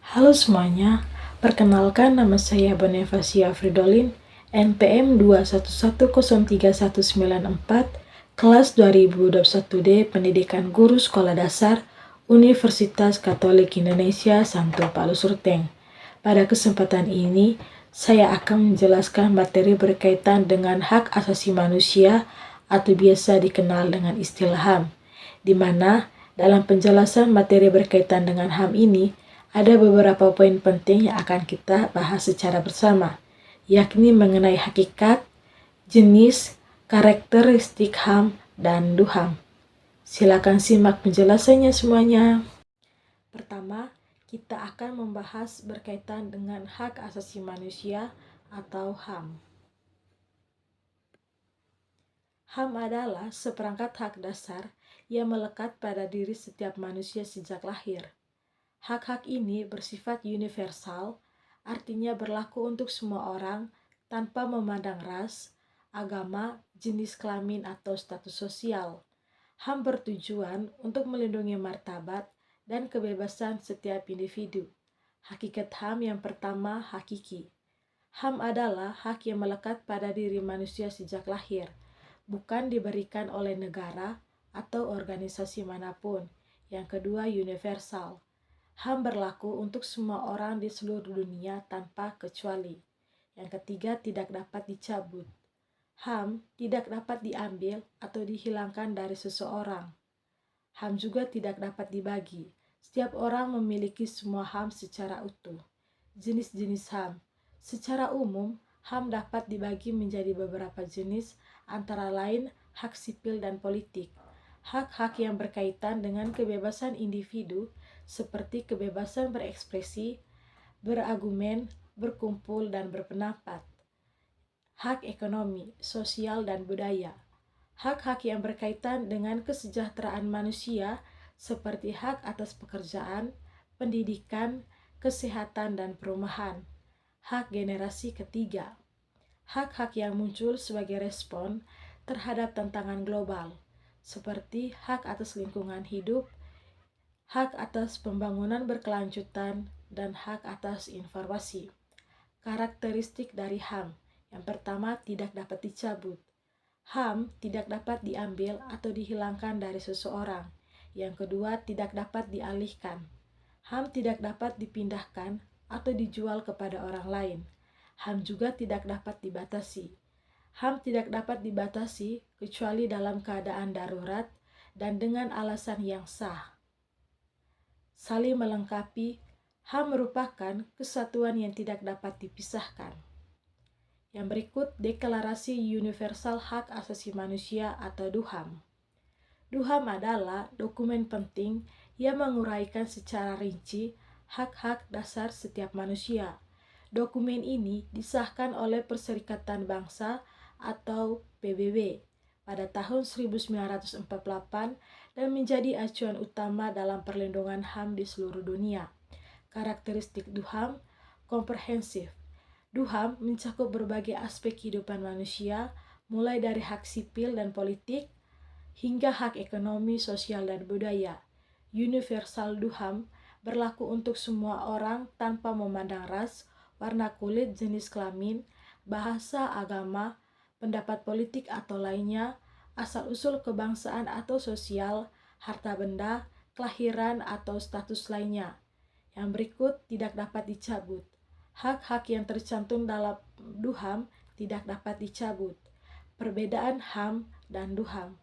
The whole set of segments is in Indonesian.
Halo semuanya, perkenalkan nama saya Bonifacia Fridolin, NPM 211039194, kelas 2021D Pendidikan Guru Sekolah Dasar, Universitas Katolik Indonesia Santo Paulus Ruteng. Pada kesempatan ini, saya akan menjelaskan materi berkaitan dengan hak asasi manusia atau biasa dikenal dengan istilah HAM, di mana dalam penjelasan materi berkaitan dengan HAM ini, ada beberapa poin penting yang akan kita bahas secara bersama, yakni mengenai hakikat, jenis, karakteristik HAM, dan DUHAM. Silakan simak penjelasannya semuanya. Pertama, kita akan membahas berkaitan dengan hak asasi manusia atau HAM. HAM adalah seperangkat hak dasar yang melekat pada diri setiap manusia sejak lahir. Hak-hak ini bersifat universal, artinya berlaku untuk semua orang tanpa memandang ras, agama, jenis kelamin, atau status sosial. HAM bertujuan untuk melindungi martabat dan kebebasan setiap individu. Hakikat HAM yang pertama, hakiki. HAM adalah hak yang melekat pada diri manusia sejak lahir, bukan diberikan oleh negara atau organisasi manapun. Yang kedua, universal. HAM berlaku untuk semua orang di seluruh dunia tanpa kecuali. Yang ketiga, tidak dapat dicabut. HAM tidak dapat diambil atau dihilangkan dari seseorang. HAM juga tidak dapat dibagi. Setiap orang memiliki semua HAM secara utuh. Jenis-jenis HAM. Secara umum, HAM dapat dibagi menjadi beberapa jenis, antara lain hak sipil dan politik. Hak-hak yang berkaitan dengan kebebasan individu seperti kebebasan berekspresi, berargumen, berkumpul, dan berpendapat. Hak ekonomi, sosial, dan budaya. Hak-hak yang berkaitan dengan kesejahteraan manusia seperti hak atas pekerjaan, pendidikan, kesehatan, dan perumahan. Hak generasi ketiga. Hak-hak yang muncul sebagai respon terhadap tantangan global, seperti hak atas lingkungan hidup, hak atas pembangunan berkelanjutan, dan hak atas informasi. Karakteristik dari HAM. Yang pertama, tidak dapat dicabut. HAM tidak dapat diambil atau dihilangkan dari seseorang. Yang kedua, tidak dapat dialihkan. HAM tidak dapat dipindahkan atau dijual kepada orang lain. HAM juga tidak dapat dibatasi. HAM tidak dapat dibatasi kecuali dalam keadaan darurat dan dengan alasan yang sah. Saling melengkapi, HAM merupakan kesatuan yang tidak dapat dipisahkan. Yang berikut, Deklarasi Universal Hak Asasi Manusia atau DUHAM. DUHAM adalah dokumen penting yang menguraikan secara rinci hak-hak dasar setiap manusia. Dokumen ini disahkan oleh Perserikatan Bangsa atau PBB pada tahun 1948 dan menjadi acuan utama dalam perlindungan HAM di seluruh dunia. Karakteristik DUHAM komprehensif. DUHAM mencakup berbagai aspek kehidupan manusia, mulai dari hak sipil dan politik hingga hak ekonomi, sosial, dan budaya. Universal DUHAM berlaku untuk semua orang tanpa memandang ras, warna kulit, jenis kelamin, bahasa, agama, pendapat politik atau lainnya, asal-usul kebangsaan atau sosial, harta benda, kelahiran, atau status lainnya. Yang berikut tidak dapat dicabut. Hak-hak yang tercantum dalam DUHAM tidak dapat dicabut. Perbedaan HAM dan DUHAM.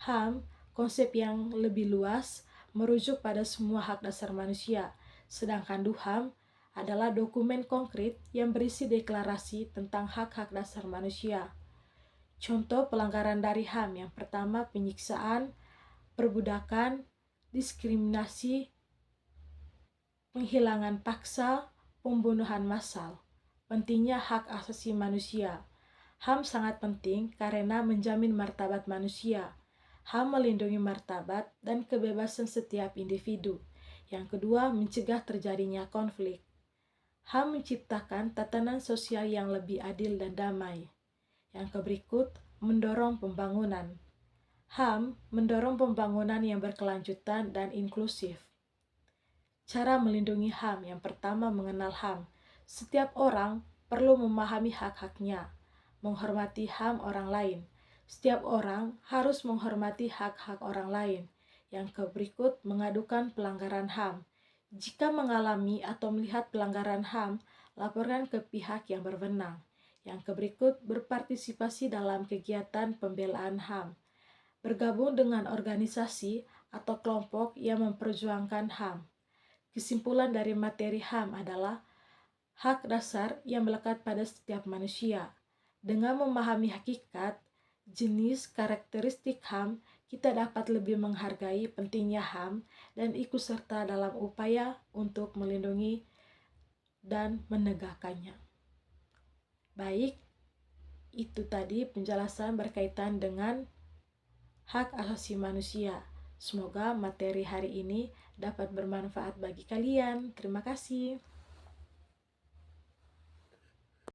HAM, konsep yang lebih luas, merujuk pada semua hak dasar manusia, sedangkan DUHAM adalah dokumen konkret yang berisi deklarasi tentang hak-hak dasar manusia. Contoh pelanggaran dari HAM yang pertama, penyiksaan, perbudakan, diskriminasi, penghilangan paksa, pembunuhan massal. Pentingnya hak asasi manusia. HAM sangat penting karena menjamin martabat manusia. HAM melindungi martabat dan kebebasan setiap individu. Yang kedua, mencegah terjadinya konflik. HAM menciptakan tatanan sosial yang lebih adil dan damai. Yang berikut, mendorong pembangunan. HAM mendorong pembangunan yang berkelanjutan dan inklusif. Cara melindungi HAM, yang pertama mengenal HAM. Setiap orang perlu memahami hak-haknya, menghormati HAM orang lain. Setiap orang harus menghormati hak-hak orang lain. Yang berikut, mengadukan pelanggaran HAM. Jika mengalami atau melihat pelanggaran HAM, laporkan ke pihak yang berwenang. Yang berikut, berpartisipasi dalam kegiatan pembelaan HAM. Bergabung dengan organisasi atau kelompok yang memperjuangkan HAM. Kesimpulan dari materi HAM adalah hak dasar yang melekat pada setiap manusia. Dengan memahami hakikat, jenis, karakteristik HAM, kita dapat lebih menghargai pentingnya HAM dan ikut serta dalam upaya untuk melindungi dan menegakkannya. Baik, itu tadi penjelasan berkaitan dengan hak asasi manusia. Semoga materi hari ini dapat bermanfaat bagi kalian. Terima kasih.